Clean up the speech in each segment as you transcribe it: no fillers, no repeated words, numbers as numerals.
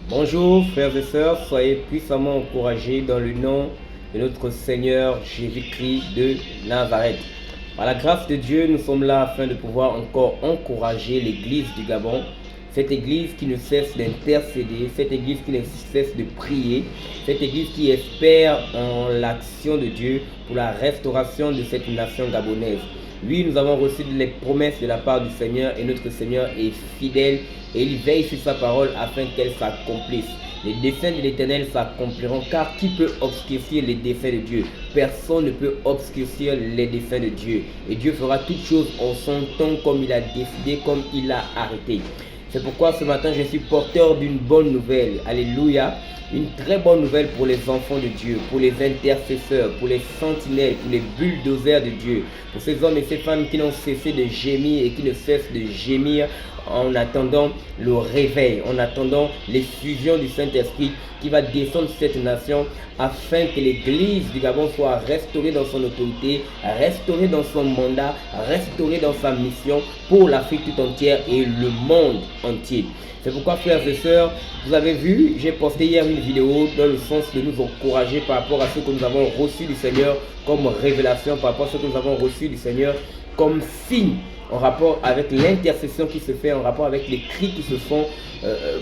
Bonjour frères et sœurs, soyez puissamment encouragés dans le nom de notre Seigneur Jésus-Christ de Nazareth. Par la grâce de Dieu, nous sommes là afin de pouvoir encore encourager l'église du Gabon, cette église qui ne cesse d'intercéder, cette église qui ne cesse de prier, cette église qui espère en l'action de Dieu pour la restauration de cette nation gabonaise. Oui, nous avons reçu les promesses de la part du Seigneur et notre Seigneur est fidèle et il veille sur sa parole afin qu'elle s'accomplisse. Les desseins de l'Éternel s'accompliront, car qui peut obscurcir les desseins de Dieu? Personne ne peut obscurcir les desseins de Dieu. Et Dieu fera toutes choses en son temps, comme il a décidé, comme il a arrêté. C'est pourquoi ce matin je suis porteur d'une bonne nouvelle. Alléluia. Une très bonne nouvelle pour les enfants de Dieu, pour les intercesseurs, pour les sentinelles, pour les bulldozers de Dieu, pour ces hommes et ces femmes qui n'ont cessé de gémir et qui ne cessent de gémir en attendant le réveil, en attendant l'effusion du Saint-Esprit qui va descendre sur cette nation afin que l'église du Gabon soit restaurée dans son autorité, restaurée dans son mandat, restaurée dans sa mission pour l'Afrique tout entière et le monde entier. C'est pourquoi, frères et sœurs, vous avez vu, j'ai posté hier une vidéo dans le sens de nous encourager par rapport à ce que nous avons reçu du Seigneur comme révélation, par rapport à ce que nous avons reçu du Seigneur comme signe, en rapport avec l'intercession qui se fait, en rapport avec les cris qui se font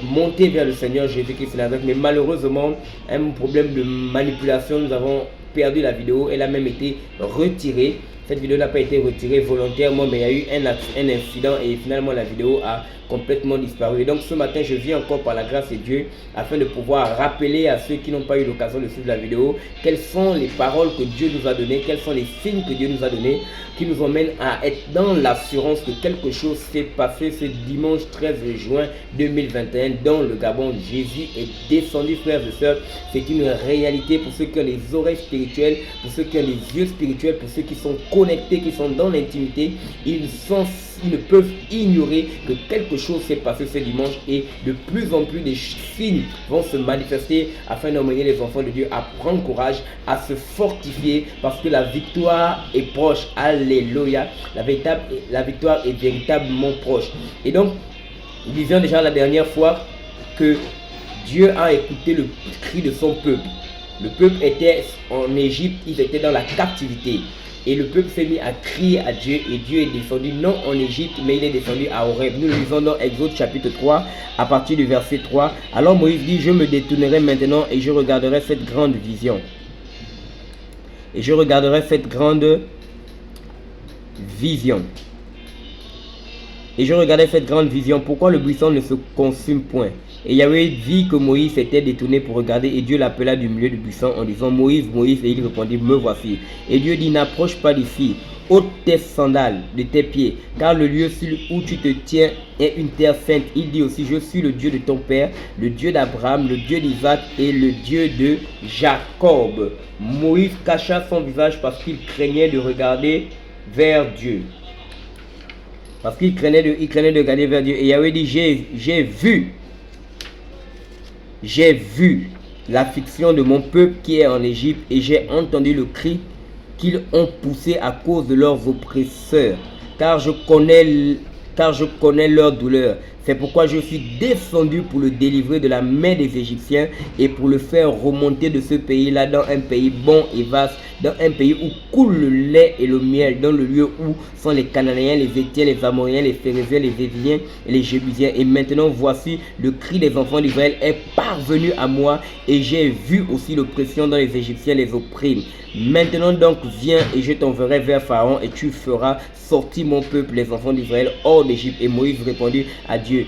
monter vers le Seigneur Jésus-Christ. Mais malheureusement, un problème de manipulation, nous avons perdu la vidéo, elle a même été retirée. Cette vidéo n'a pas été retirée volontairement, mais il y a eu un incident et finalement la vidéo a complètement disparu. Et donc ce matin, je viens encore par la grâce de Dieu afin de pouvoir rappeler à ceux qui n'ont pas eu l'occasion de suivre la vidéo quelles sont les paroles que Dieu nous a données, quels sont les signes que Dieu nous a donnés qui nous emmènent à être dans l'assurance que quelque chose s'est passé ce dimanche 13 juin 2021 dans le Gabon. Jésus est descendu, frères et sœurs. C'est une réalité pour ceux qui ont les oreilles spirituelles, pour ceux qui ont les yeux spirituels, pour ceux qui sont connectés, qui sont dans l'intimité. Ils ne peuvent ignorer que quelque chose s'est passé ce dimanche et de plus en plus des signes vont se manifester afin d'emmener les enfants de Dieu à prendre courage, à se fortifier parce que la victoire est proche. Alléluia. La victoire est véritablement proche. Et donc, nous disions déjà la dernière fois que Dieu a écouté le cri de son peuple. Le peuple était en Égypte, ils étaient dans la captivité. Et le peuple s'est mis à crier à Dieu et Dieu est descendu non en Égypte mais il est descendu à Horeb. Nous le lisons dans Exode chapitre 3 à partir du verset 3. Alors Moïse dit: je me détournerai maintenant et je regarderai cette grande vision. Et je regarderai cette grande vision. Et je regardais cette grande vision. Pourquoi le buisson ne se consume point? Et Yahweh vit que Moïse s'était détourné pour regarder, et Dieu l'appela du milieu du buisson en disant: Moïse, Moïse. Et il répondit: me voici. Et Dieu dit: n'approche pas d'ici, ôte tes sandales de tes pieds, car le lieu où tu te tiens est une terre sainte. Il dit aussi: je suis le Dieu de ton père, le Dieu d'Abraham, le Dieu d'Isaac et le Dieu de Jacob. Moïse cacha son visage parce qu'il craignait de regarder vers Dieu. Parce qu'il craignait de regarder vers Dieu. Et Yahweh dit: j'ai vu l'affliction de mon peuple qui est en Égypte, et j'ai entendu le cri qu'ils ont poussé à cause de leurs oppresseurs, car je connais leur douleur. C'est pourquoi je suis descendu pour le délivrer de la main des Égyptiens et pour le faire remonter de ce pays-là dans un pays bon et vaste, dans un pays où coule le lait et le miel, dans le lieu où sont les Cananéens, les Héthiens, les Amoriens, les Phéréziens, les Éviens et les Jébusiens. Et maintenant voici, le cri des enfants d'Israël est parvenu à moi, et j'ai vu aussi l'oppression dans les Égyptiens les oppriment. Maintenant donc viens, et je t'enverrai vers Pharaon, et tu feras sortir mon peuple, les enfants d'Israël, hors d'Égypte. Et Moïse répondit à Dieu: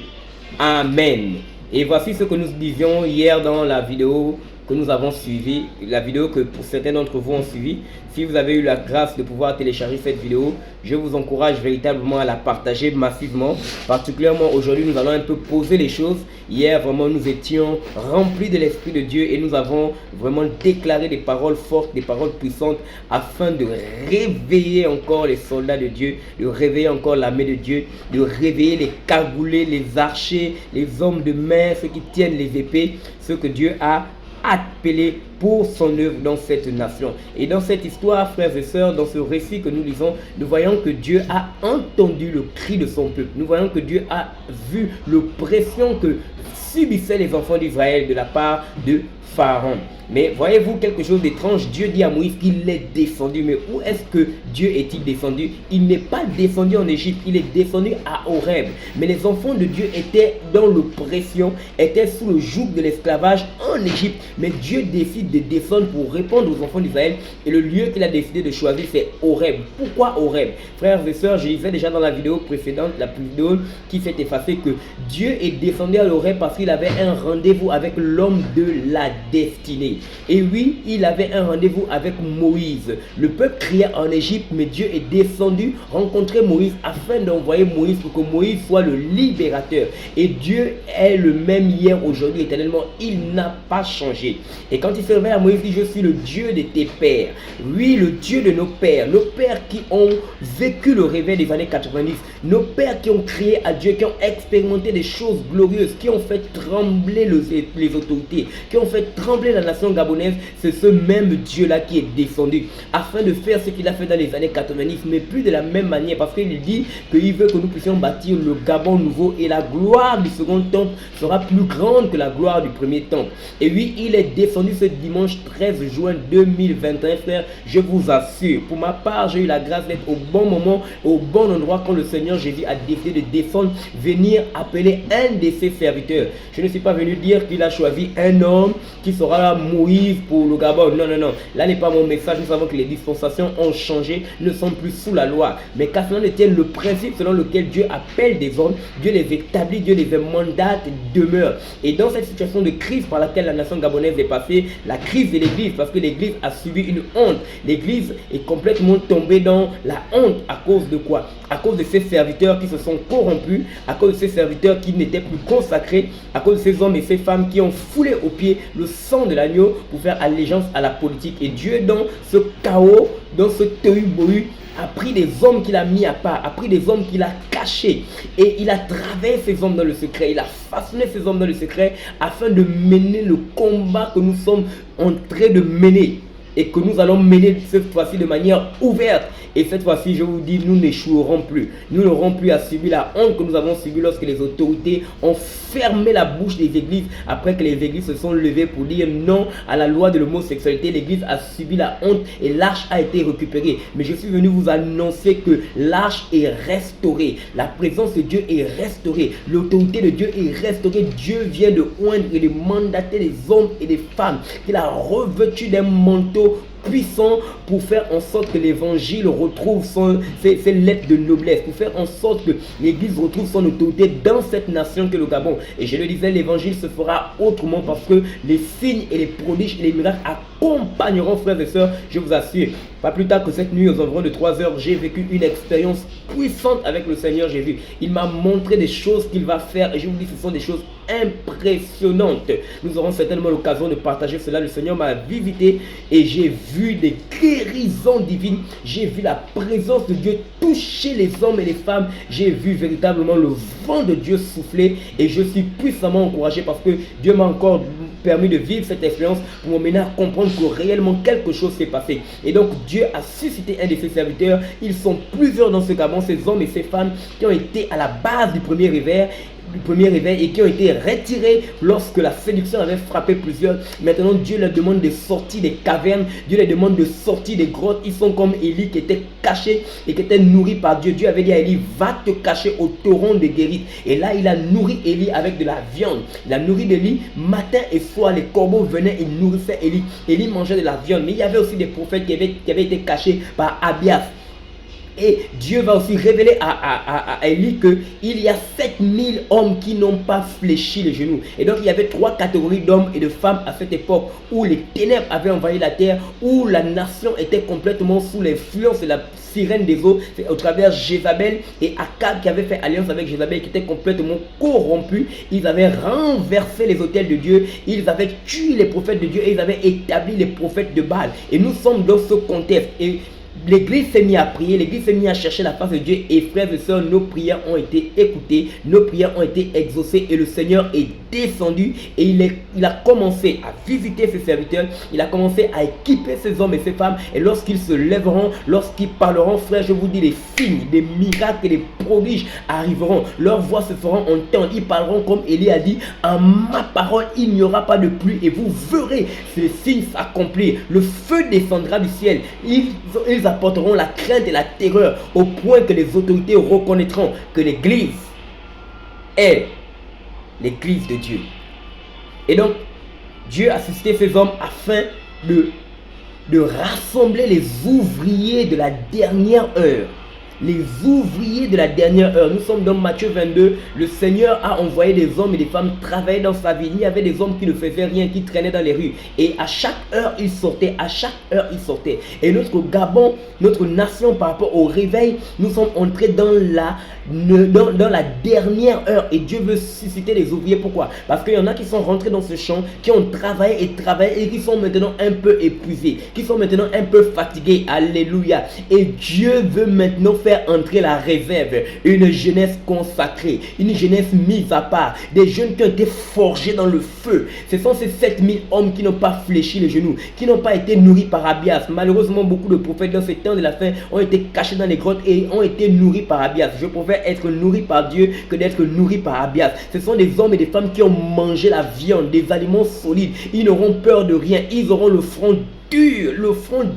Amen. Et voici ce que nous disions hier dans la vidéo que nous avons suivi, la vidéo que pour certains d'entre vous ont suivi. Si vous avez eu la grâce de pouvoir télécharger cette vidéo, je vous encourage véritablement à la partager massivement. Particulièrement aujourd'hui, nous allons un peu poser les choses. Hier, vraiment, nous étions remplis de l'Esprit de Dieu et nous avons vraiment déclaré des paroles fortes, des paroles puissantes afin de réveiller encore les soldats de Dieu, de réveiller encore l'armée de Dieu, de réveiller les cagoulés, les archers, les hommes de main, ceux qui tiennent les épées, ceux que Dieu a appelés pour son œuvre dans cette nation. Et dans cette histoire, frères et sœurs, dans ce récit que nous lisons, nous voyons que Dieu a entendu le cri de son peuple. Nous voyons que Dieu a vu l'oppression que subissaient les enfants d'Israël de la part de Pharaon. Mais voyez-vous quelque chose d'étrange? Dieu dit à Moïse qu'il est descendu. Mais où est-ce que Dieu est-il descendu? Il n'est pas descendu en Égypte, il est descendu à Horeb. Mais les enfants de Dieu étaient dans l'oppression, étaient sous le joug de l'esclavage en Égypte. Mais Dieu décide de descendre pour répondre aux enfants d'Israël. Et le lieu qu'il a décidé de choisir, c'est Horeb. Pourquoi Horeb? Frères et sœurs, je disais déjà dans la vidéo précédente, la vidéo qui s'est effacée, que Dieu est descendu à Horeb parce qu'il avait un rendez-vous avec l'homme de la destinée. Et oui, il avait un rendez-vous avec Moïse. Le peuple criait en Égypte, mais Dieu est descendu rencontrer Moïse afin d'envoyer Moïse pour que Moïse soit le libérateur. Et Dieu est le même hier, aujourd'hui, éternellement. Il n'a pas changé. Et quand il s'est révélé à Moïse, il dit: je suis le Dieu de tes pères. Oui, le Dieu de nos pères qui ont vécu le réveil des années 90. Nos pères qui ont crié à Dieu, qui ont expérimenté des choses glorieuses, qui ont fait trembler les autorités, qui ont fait trembler la nation gabonaise. C'est ce même Dieu-là qui est descendu afin de faire ce qu'il a fait dans les années 90, mais plus de la même manière, parce qu'il dit qu'il veut que nous puissions bâtir le Gabon nouveau et la gloire du second temple sera plus grande que la gloire du premier temple. Et oui, il est descendu ce dimanche 13 juin 2021, frère. Je vous assure, pour ma part, j'ai eu la grâce d'être au bon moment, au bon endroit quand le Seigneur Jésus a décidé de descendre, venir appeler un de ses serviteurs. Je ne suis pas venu dire qu'il a choisi un homme qui sera là, Moïse pour le Gabon. Non, non, non. Là n'est pas mon message. Nous savons que les dispensations ont changé, ne sont plus sous la loi. Mais qu'à cela ne tienne, le principe selon lequel Dieu appelle des hommes, Dieu les établit, Dieu les mandate, demeure. Et dans cette situation de crise par laquelle la nation gabonaise est passée, la crise de l'église, parce que l'église a subi une honte. L'église est complètement tombée dans la honte. À cause de quoi? À cause de ces serviteurs qui se sont corrompus, à cause de ces serviteurs qui n'étaient plus consacrés, à cause de ces hommes et ces femmes qui ont foulé aux pieds le sang de l'agneau pour faire allégeance à la politique. Et Dieu, dans ce chaos, dans ce tohu-bohu, a pris des hommes qu'il a mis à part, a pris des hommes qu'il a cachés, et il a travaillé ces hommes dans le secret, il a façonné ces hommes dans le secret afin de mener le combat que nous sommes en train de mener et que nous allons mener cette fois-ci de manière ouverte. Et cette fois-ci, je vous dis, nous n'échouerons plus. Nous n'aurons plus à subir la honte que nous avons subie lorsque les autorités ont fermé la bouche des églises après que les églises se sont levées pour dire non à la loi de l'homosexualité. L'église a subi la honte et l'arche a été récupérée. Mais je suis venu vous annoncer que l'arche est restaurée. La présence de Dieu est restaurée. L'autorité de Dieu est restaurée. Dieu vient de oindre et de mandater les hommes et les femmes qu'il a revêtus d'un manteau puissant pour faire en sorte que l'évangile retrouve ses lettres de noblesse, pour faire en sorte que l'église retrouve son autorité dans cette nation que le Gabon. Et je le disais, l'évangile se fera autrement parce que les signes et les prodiges et les miracles accompagneront, frères et sœurs, je vous assure. Pas plus tard que cette nuit, aux environs de 3 heures, j'ai vécu une expérience puissante avec le Seigneur Jésus. Il m'a montré des choses qu'il va faire et je vous dis, ce sont des choses impressionnantes. Nous aurons certainement l'occasion de partager cela. Le Seigneur m'a visité et j'ai vu des guérisons divines. J'ai vu la présence de Dieu toucher les hommes et les femmes. J'ai vu véritablement le vent de Dieu souffler et je suis puissamment encouragé parce que Dieu m'a encore permis de vivre cette expérience pour m'amener à comprendre que réellement quelque chose s'est passé. Et donc Dieu a suscité un de ses serviteurs. Ils sont plusieurs dans ce Gabon, ces hommes et ces femmes qui ont été à la base du premier réveil et qui ont été retirés lorsque la séduction avait frappé plusieurs. Maintenant Dieu leur demande de sortir des cavernes, Dieu leur demande de sortir des grottes. Ils sont comme Élie qui était caché et qui était nourri par Dieu. Dieu avait dit à Élie: va te cacher au torrent de Guérite. Et là il a nourri Élie avec de la viande. Il a nourri Élie matin et soir. Les corbeaux venaient et nourrissaient Élie. Élie mangeait de la viande. Mais il y avait aussi des prophètes qui avaient été cachés par Abias. Et Dieu va aussi révéler à Élie qu'il y a 7000 hommes qui n'ont pas fléchi les genoux. Et donc il y avait 3 catégories d'hommes et de femmes à cette époque où les ténèbres avaient envahi la terre, où la nation était complètement sous l'influence de la sirène des eaux, au travers Jézabel et Akab qui avait fait alliance avec Jézabel, qui était complètement corrompu. Ils avaient renversé les autels de Dieu, ils avaient tué les prophètes de Dieu et ils avaient établi les prophètes de Baal. Et nous sommes dans ce contexte. Et l'église s'est mise à prier, l'église s'est mise à chercher la face de Dieu. Et frères et sœurs, nos prières ont été écoutées, nos prières ont été exaucées. Et le Seigneur est descendu et il a commencé à visiter ses serviteurs. Il a commencé à équiper ses hommes et ses femmes. Et lorsqu'ils se lèveront, lorsqu'ils parleront, frères, je vous dis, les signes, des miracles et des prodiges arriveront. Leurs voix se feront entendre. Ils parleront comme Élie a dit: en ma parole, il n'y aura pas de pluie et vous verrez ces signes s'accomplir. Le feu descendra du ciel. Ils apporteront la crainte et la terreur au point que les autorités reconnaîtront que l'église est l'église de Dieu. Et donc, Dieu a suscité ces hommes afin de rassembler les ouvriers de la dernière heure. Les ouvriers de la dernière heure. Nous sommes dans Matthieu 22. Le Seigneur a envoyé des hommes et des femmes travailler dans sa ville. Il y avait des hommes qui ne faisaient rien, qui traînaient dans les rues. Et à chaque heure, ils sortaient. À chaque heure, ils sortaient. Et notre Gabon, notre nation, par rapport au réveil, nous sommes entrés dans la dernière heure. Et Dieu veut susciter les ouvriers. Pourquoi? Parce qu'il y en a qui sont rentrés dans ce champ, qui ont travaillé et qui sont maintenant un peu épuisés, qui sont maintenant un peu fatigués. Alléluia. Et Dieu veut maintenant faire entrer la réserve, une jeunesse consacrée, une jeunesse mise à part, des jeunes qui ont été forgés dans le feu. Ce sont ces 7000 hommes qui n'ont pas fléchi les genoux, qui n'ont pas été nourris par Abias. Malheureusement, beaucoup de prophètes dans ces temps de la fin ont été cachés dans les grottes et ont été nourris par Abias. Je préfère être nourri par Dieu que d'être nourri par Abias. Ce sont des hommes et des femmes qui ont mangé la viande, des aliments solides. Ils n'auront peur de rien. Ils auront le front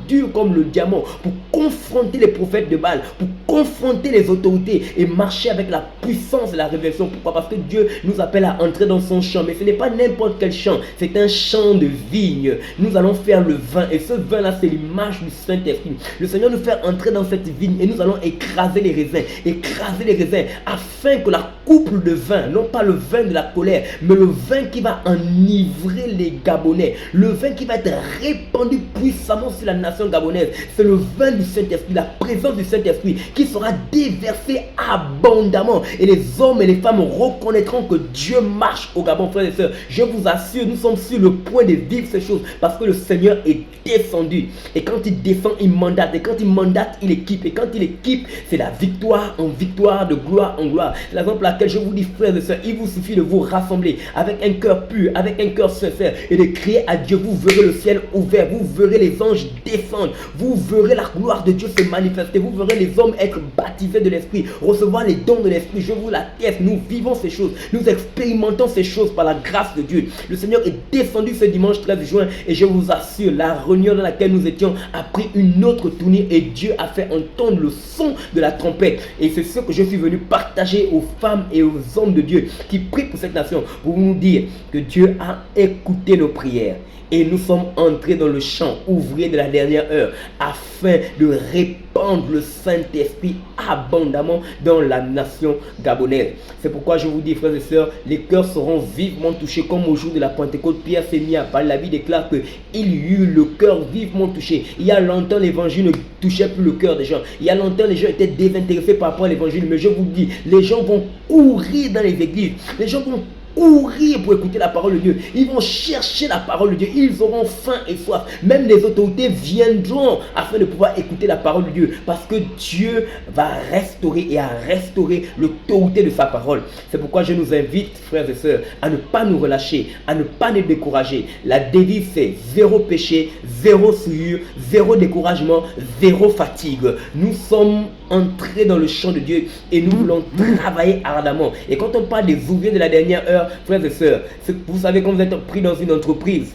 dur comme le diamant, pour confronter les prophètes de Baal, pour confronter les autorités et marcher avec la puissance de la révélation. Pourquoi? Parce que Dieu nous appelle à entrer dans son champ, mais ce n'est pas n'importe quel champ, c'est un champ de vigne. Nous allons faire le vin, et ce vin là c'est l'image du Saint-Esprit. Le Seigneur nous fait entrer dans cette vigne et nous allons écraser les raisins afin que la coupe de vin, non pas le vin de la colère, mais le vin qui va enivrer les Gabonais, le vin qui va être répandu puissamment sur la nation gabonaise, c'est le vin du Saint-Esprit, la présence du Saint-Esprit qui sera déversé abondamment, et les hommes et les femmes reconnaîtront que Dieu marche au Gabon. Frères et sœurs, je vous assure, nous sommes sur le point de vivre ces choses parce que le Seigneur est descendu, et quand il descend, il mandate, et quand il mandate, il équipe, et quand il équipe, c'est la victoire en victoire, de gloire en gloire. C'est la raison pour laquelle je vous dis, frères et sœurs, il vous suffit de vous rassembler avec un cœur pur, avec un cœur sincère, et de crier à Dieu. Vous verrez le ciel ouvert, vous verrez les anges descendre, vous verrez la gloire de Dieu se manifester, vous verrez les hommes être baptisés de l'Esprit, recevoir les dons de l'Esprit. Je vous l'atteste, nous vivons ces choses, nous expérimentons ces choses par la grâce de Dieu. Le Seigneur est descendu ce dimanche 13 juin, et je vous assure, la réunion dans laquelle nous étions a pris une autre tournure, et Dieu a fait entendre le son de la trompette. Et c'est ce que je suis venu partager aux femmes et aux hommes de Dieu qui prient pour cette nation, pour nous dire que Dieu a écouté nos prières. Et nous sommes entrés dans le champ ouvrier de la dernière heure afin de répandre le Saint-Esprit abondamment dans la nation gabonaise. C'est pourquoi je vous dis, frères et sœurs, les cœurs seront vivement touchés comme au jour de la Pentecôte. Pierre s'est mis à parler. La Bible déclare qu'il y eut le cœur vivement touché. Il y a longtemps, l'évangile ne touchait plus le cœur des gens. Il y a longtemps, les gens étaient désintéressés par rapport à l'évangile. Mais je vous dis, les gens vont courir dans les églises. Les gens vont courir pour écouter la parole de Dieu. Ils vont chercher la parole de Dieu. Ils auront faim et soif. Même les autorités viendront afin de pouvoir écouter la parole de Dieu, parce que Dieu va restaurer et à restaurer l'autorité de sa parole. C'est pourquoi je nous invite, frères et sœurs, à ne pas nous relâcher, à ne pas nous décourager. La devise, c'est zéro péché, zéro souillure, zéro découragement, zéro fatigue. Nous sommes entrés dans le champ de Dieu et nous voulons travailler ardemment. Et quand on parle des ouvriers de la dernière heure, frères et sœurs, vous savez, quand vous êtes pris dans une entreprise,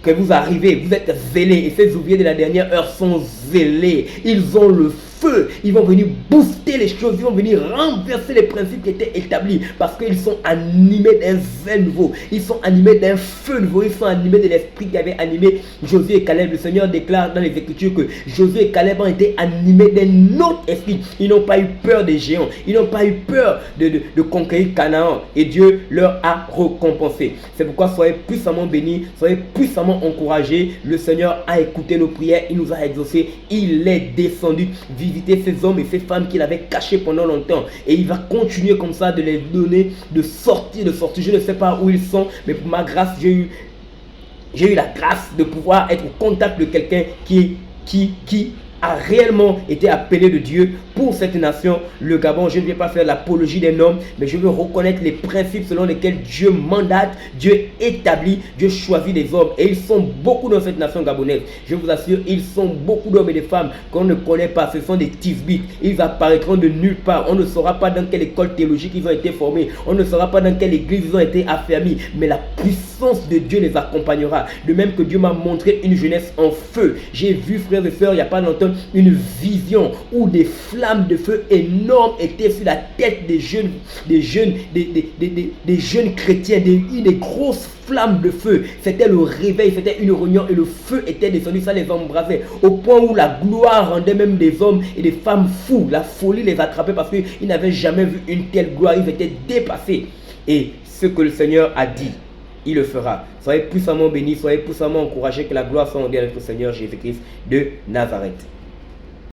que vous arrivez, vous êtes zélés, et ces ouvriers de la dernière heure sont zélés, ils ont le feu, ils vont venir booster les choses, ils vont venir renverser les principes qui étaient établis, parce qu'ils sont animés d'un zèle nouveau, ils sont animés d'un feu nouveau, ils sont animés de l'esprit qui avait animé Josué et Caleb. Le Seigneur déclare dans les Écritures que Josué et Caleb ont été animés d'un autre esprit. Ils n'ont pas eu peur des géants, ils n'ont pas eu peur de conquérir Canaan, et Dieu leur a récompensé. C'est pourquoi soyez puissamment bénis, soyez puissamment encouragés. Le Seigneur a écouté nos prières, il nous a exaucés, il est descendu visiter ces hommes et ces femmes qu'il avait cachés pendant longtemps, et il va continuer comme ça de les donner de sortir. Je ne sais pas où ils sont, mais pour ma grâce, j'ai eu la grâce de pouvoir être au contact de quelqu'un qui a réellement été appelé de Dieu pour cette nation, le Gabon. Je ne vais pas faire l'apologie des normes, mais je veux reconnaître les principes selon lesquels Dieu mandate, Dieu établit, Dieu choisit des hommes. Et ils sont beaucoup dans cette nation gabonaise. Je vous assure, ils sont beaucoup d'hommes et de femmes qu'on ne connaît pas. Ce sont des tisbites. Ils apparaîtront de nulle part. On ne saura pas dans quelle école théologique ils ont été formés. On ne saura pas dans quelle église ils ont été affermis. Mais la puissance de Dieu les accompagnera. De même que Dieu m'a montré une jeunesse en feu. J'ai vu, frères et sœurs, il n'y a pas longtemps, une vision où des flammes de feu énormes étaient sur la tête des jeunes chrétiens, des grosses flammes de feu. C'était le réveil, c'était une réunion et le feu était descendu, ça les embrasait au point où la gloire rendait même des hommes et des femmes fous. La folie les attrapait parce qu'ils n'avaient jamais vu une telle gloire, ils étaient dépassés. Et ce que le Seigneur a dit, il le fera. Soyez puissamment bénis, soyez puissamment encouragés, que la gloire soit rendue à notre Seigneur Jésus-Christ de Nazareth.